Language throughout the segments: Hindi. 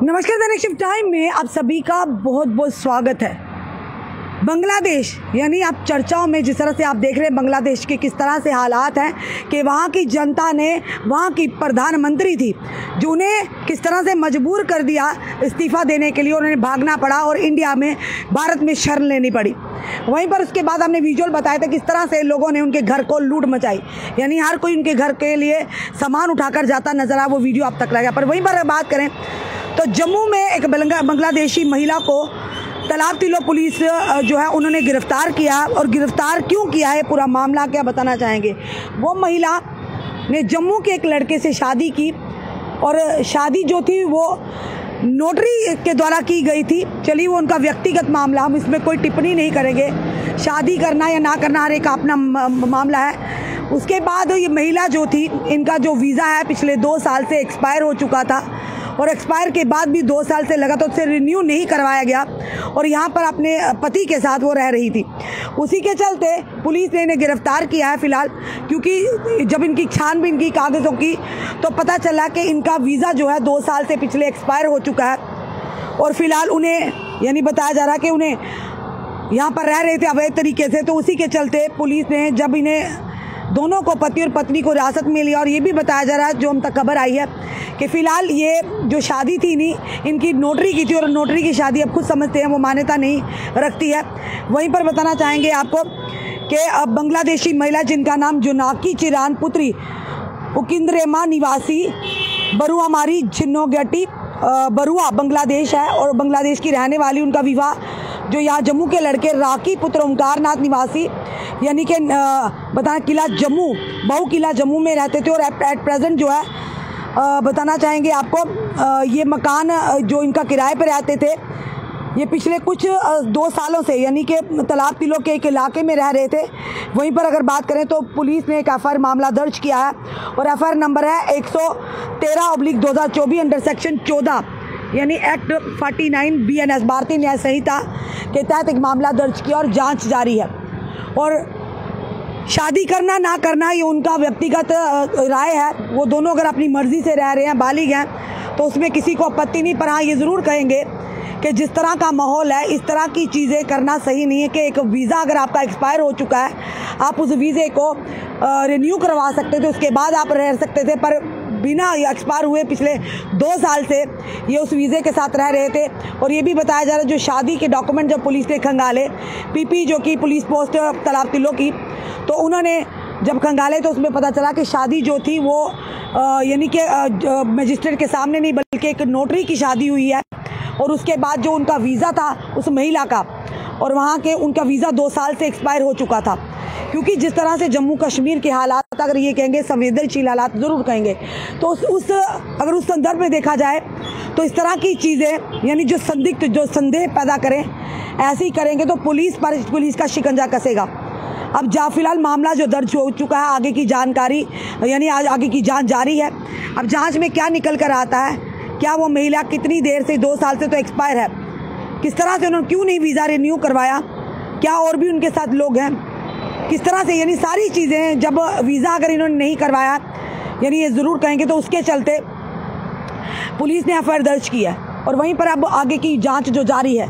नमस्कार, दैनिक शिफ्ट टाइम में आप सभी का बहुत बहुत स्वागत है। बांग्लादेश यानी आप चर्चाओं में जिस तरह से आप देख रहे हैं बांग्लादेश के किस तरह से हालात हैं कि वहाँ की जनता ने वहाँ की प्रधानमंत्री थी जो उन्हें किस तरह से मजबूर कर दिया इस्तीफ़ा देने के लिए, उन्हें भागना पड़ा और इंडिया में भारत में शरण लेनी पड़ी। वहीं पर उसके बाद हमने विजुअल बताया था किस तरह से लोगों ने उनके घर को लूट मचाई, यानी हर कोई उनके घर के लिए सामान उठाकर जाता नजर आया। वो वीडियो आप तक रहेगा। पर वहीं पर बात करें तो जम्मू में एक बांग्लादेशी महिला को तलाब तिलो पुलिस जो है उन्होंने गिरफ्तार किया। और गिरफ्तार क्यों किया है, पूरा मामला क्या बताना चाहेंगे। वो महिला ने जम्मू के एक लड़के से शादी की और शादी जो थी वो नोटरी के द्वारा की गई थी। चलिए वो उनका व्यक्तिगत मामला, हम इसमें कोई टिप्पणी नहीं करेंगे। शादी करना या ना करना हर एक का अपना मामला है। उसके बाद ये महिला जो थी, इनका जो वीज़ा है पिछले 2 साल से एक्सपायर हो चुका था और एक्सपायर के बाद भी 2 साल से लगा तो उससे रिन्यू नहीं करवाया गया और यहाँ पर अपने पति के साथ वो रह रही थी। उसी के चलते पुलिस ने इन्हें गिरफ्तार किया है फ़िलहाल, क्योंकि जब इनकी छानबीन की कागज़ों की तो पता चला कि इनका वीज़ा जो है 2 साल से पिछले एक्सपायर हो चुका है और फ़िलहाल उन्हें यानी बताया जा रहा है कि उन्हें यहाँ पर रह रहे थे अवैध तरीके से। तो उसी के चलते पुलिस ने जब इन्हें दोनों को, पति और पत्नी को, हिरासत में लिया। और ये भी बताया जा रहा है, जो हम तक खबर आई है, कि फ़िलहाल ये जो शादी थी नहीं, इनकी नोटरी की थी और नोटरी की शादी आप खुद समझते हैं वो मान्यता नहीं रखती है। वहीं पर बताना चाहेंगे आपको कि अब बांग्लादेशी महिला जिनका नाम जोनाकी चिरान पुत्री उकिंद्रेमा निवासी बरुआमारी झिन्नोगट्टी बरुआ बांग्लादेश है और बांग्लादेश की रहने वाली। उनका विवाह जो यहाँ जम्मू के लड़के राकी पुत्र ओंकार नाथ निवासी यानी कि बताना किला जम्मू, बहु किला जम्मू में रहते थे और एट प्रेजेंट जो है बताना चाहेंगे आपको ये मकान जो इनका किराए पर रहते थे, ये पिछले कुछ 2 सालों से यानी कि तलाब तिलो के एक इलाके में रह रहे थे। वहीं पर अगर बात करें तो पुलिस ने एक एफआईआर मामला दर्ज किया है और एफआईआर नंबर है 113/2024 अंडर सेक्शन 14 यानी एक्ट 49 BNS भारतीय न्याय संहिता के तहत एक मामला दर्ज किया और जांच जारी है। और शादी करना ना करना ये उनका व्यक्तिगत राय है। वो दोनों अगर अपनी मर्जी से रह रहे हैं, बालिग हैं, तो उसमें किसी को आपत्ति नहीं। पर हाँ ये ज़रूर कहेंगे कि जिस तरह का माहौल है इस तरह की चीज़ें करना सही नहीं है कि एक वीज़ा अगर आपका एक्सपायर हो चुका है, आप उस वीज़े को रिन्यू करवा सकते थे, उसके बाद आप रह सकते थे। पर बिना एक्सपायर हुए पिछले 2 साल से ये उस वीज़े के साथ रह रहे थे। और ये भी बताया जा रहा है जो शादी के डॉक्यूमेंट जब पुलिस ने खंगाले, पीपी जो कि पुलिस पोस्ट तलाब तिलो की, तो उन्होंने जब खंगाले तो उसमें पता चला कि शादी जो थी वो यानी कि मजिस्ट्रेट के सामने नहीं बल्कि एक नोटरी की शादी हुई है। और उसके बाद जो उनका वीज़ा था उस महिला का, और वहाँ के उनका वीज़ा 2 साल से एक्सपायर हो चुका था। क्योंकि जिस तरह से जम्मू कश्मीर के हालात, अगर ये कहेंगे संवेदनशील हालात ज़रूर कहेंगे, तो अगर उस संदर्भ में देखा जाए तो इस तरह की चीज़ें यानी जो संदिग्ध, जो संदेह पैदा करें, ऐसे ही करेंगे तो पुलिस का शिकंजा कसेगा। अब फिलहाल मामला जो दर्ज हो चुका है, आगे की जानकारी यानी आगे की जांच जारी है। अब जांच में क्या निकल कर आता है, क्या वो महिला कितनी देर से, 2 साल से तो एक्सपायर है, किस तरह से उन्होंने क्यों नहीं वीज़ा रिन्यू करवाया, क्या और भी उनके साथ लोग हैं, किस तरह से, यानी सारी चीज़ें, जब वीज़ा अगर इन्होंने नहीं करवाया यानी ये ज़रूर कहेंगे तो उसके चलते पुलिस ने एफआईआर दर्ज की है। और वहीं पर अब आगे की जांच जो जारी है।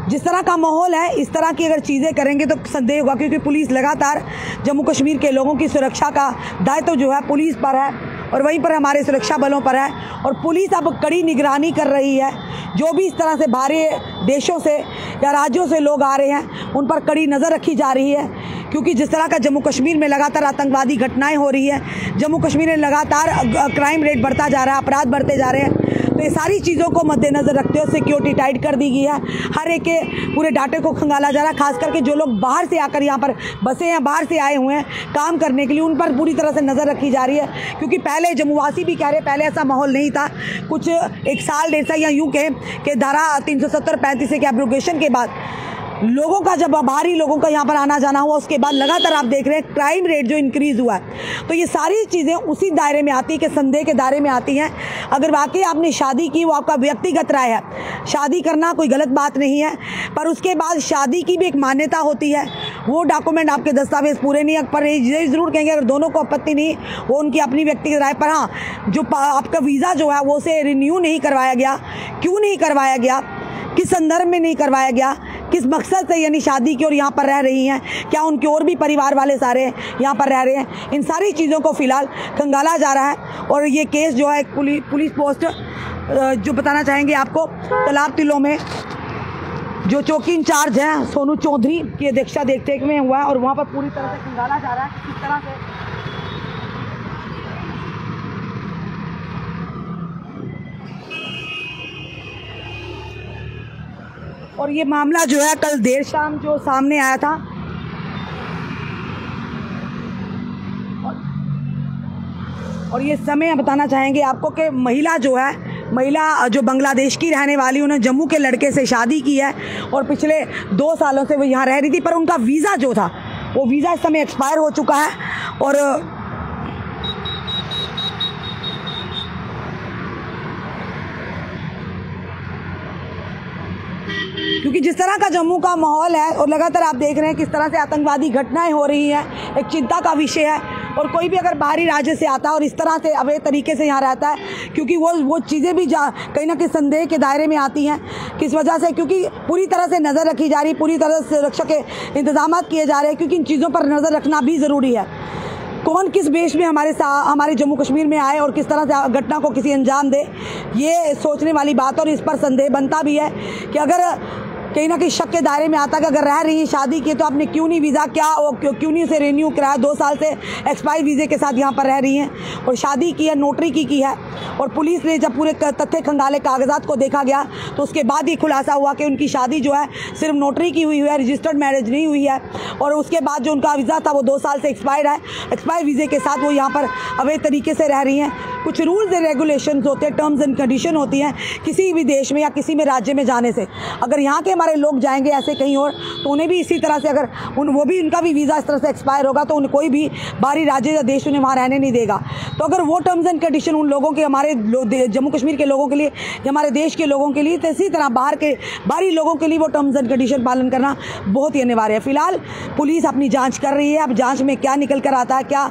जिस तरह का माहौल है इस तरह की अगर चीज़ें करेंगे तो संदेह होगा, क्योंकि पुलिस लगातार जम्मू कश्मीर के लोगों की सुरक्षा का दायित्व जो है पुलिस पर है और वहीं पर हमारे सुरक्षा बलों पर है। और पुलिस अब कड़ी निगरानी कर रही है। जो भी इस तरह से बाहरी देशों से या राज्यों से लोग आ रहे हैं उन पर कड़ी नज़र रखी जा रही है, क्योंकि जिस तरह का जम्मू कश्मीर में लगातार आतंकवादी घटनाएं हो रही हैं, जम्मू कश्मीर में लगातार क्राइम रेट बढ़ता जा रहा है, अपराध बढ़ते जा रहे हैं। तो ये सारी चीज़ों को मद्देनज़र रखते हुए सिक्योरिटी टाइट कर दी गई है। हर एक के पूरे डाटे को खंगाला जा रहा है। खास करके जो लोग बाहर से आकर यहाँ पर बसे हैं, बाहर से आए हुए हैं काम करने के लिए, उन पर पूरी तरह से नज़र रखी जा रही है। क्योंकि पहले जम्मूवासी भी कह रहे पहले ऐसा माहौल नहीं था। कुछ 1 साल 1.5 साल या यूँ कहें कि धारा 370-35 के एब्रोगेशन के बाद लोगों का, जब बाहरी लोगों का यहाँ पर आना जाना हुआ, उसके बाद लगातार आप देख रहे हैं क्राइम रेट जो इंक्रीज़ हुआ है। तो ये सारी चीज़ें उसी दायरे में आती है कि संदेह के दायरे में आती हैं। अगर वाकई आपने शादी की, वो आपका व्यक्तिगत राय है, शादी करना कोई गलत बात नहीं है, पर उसके बाद शादी की भी एक मान्यता होती है वो डॉक्यूमेंट आपके दस्तावेज पूरे नहीं, पर ये ज़रूर कहेंगे अगर दोनों को आपत्ति नहीं, वो उनकी अपनी व्यक्तिगत राय, पर हाँ जो आपका वीज़ा जो है वो से रिन्यू नहीं करवाया गया, क्यों नहीं करवाया गया, किस संदर्भ में नहीं करवाया गया, किस मकसद से यानी शादी की और यहाँ पर रह रही हैं, क्या उनके और भी परिवार वाले सारे यहाँ पर रह रहे हैं, इन सारी चीज़ों को फिलहाल खंगाला जा रहा है। और ये केस जो है पुलिस पोस्ट जो बताना चाहेंगे आपको, तालाब तिलों में जो चौकी इंचार्ज हैं सोनू चौधरी की अध्यक्षता देखते में हुआ है और वहाँ पर पूरी तरह से खंगाला जा रहा है किस तरह से और ये मामला जो है कल देर शाम जो सामने आया था और ये समय बताना चाहेंगे आपको कि महिला जो बांग्लादेश की रहने वाली, उन्होंने जम्मू के लड़के से शादी की है और पिछले 2 सालों से वो यहाँ रह रही थी, पर उनका वीज़ा जो था वो वीज़ा इस समय एक्सपायर हो चुका है। और क्योंकि जिस तरह का जम्मू का माहौल है और लगातार आप देख रहे हैं किस तरह से आतंकवादी घटनाएं हो रही हैं, एक चिंता का विषय है। और कोई भी अगर बाहरी राज्य से आता है और इस तरह से अवैध तरीके से यहाँ रहता है, क्योंकि वो चीज़ें भी कहीं ना कहीं संदेह के दायरे में आती हैं, किस वजह से, क्योंकि पूरी तरह से नज़र रखी जा रही, पूरी तरह से सुरक्षा के इंतजाम किए जा रहे हैं, क्योंकि इन चीज़ों पर नज़र रखना भी ज़रूरी है। कौन किस बेश में हमारे जम्मू कश्मीर में आए और किस तरह से घटना को किसी अंजाम दे, ये सोचने वाली बात। और इस पर संदेह बनता भी है कि अगर कहीं ना कहीं शक के दायरे में आता कि अगर रह रही है शादी की तो आपने क्यों नहीं वीज़ा क्यों नहीं उसे रिन्यू कराया, 2 साल से एक्सपायर वीज़े के साथ यहाँ पर रह रही हैं और शादी की है, नोटरी की है। और पुलिस ने जब पूरे तथ्य खंगाले कागजात को देखा गया तो उसके बाद ही खुलासा हुआ कि उनकी शादी जो है सिर्फ नोटरी की हुई है, रजिस्टर्ड मैरिज नहीं हुई है। और उसके बाद जो उनका वीज़ा था वो 2 साल से एक्सपायर है, एक्सपायर वीज़े के साथ वो यहाँ पर अवैध तरीके से रह रही हैं। कुछ रूल्स एंड रेगुलेशंस होते हैं, टर्म्स एंड कंडीशन होती हैं किसी भी देश में या किसी में राज्य में जाने से। अगर यहाँ के हमारे लोग जाएंगे ऐसे कहीं और तो उन्हें भी इसी तरह से अगर उनका भी वीज़ा इस तरह से एक्सपायर होगा तो कोई भी बाहरी राज्य या देश उन्हें वहाँ रहने नहीं देगा। तो अगर वो टर्म्स एंड कंडीशन उन लोगों के, हमारे जम्मू कश्मीर के लोगों के लिए, हमारे देश के लोगों के लिए, तो इसी तरह बाहरी लोगों के लिए वो टर्म्स एंड कंडीशन पालन करना बहुत ही अनिवार्य है। फिलहाल पुलिस अपनी जाँच कर रही है, अब जाँच में क्या निकल कर आता है, क्या